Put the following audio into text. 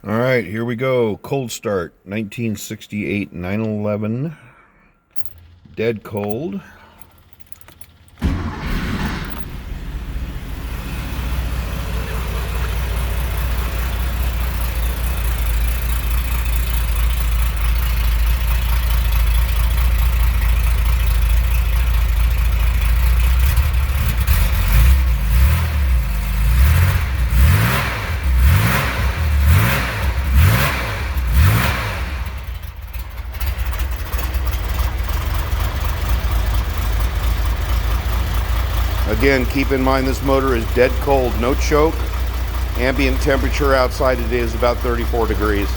All right, here we go. Cold start, 1968 911. Dead cold. Again, keep in mind this motor is dead cold, no choke. Ambient temperature outside today is about 34 degrees.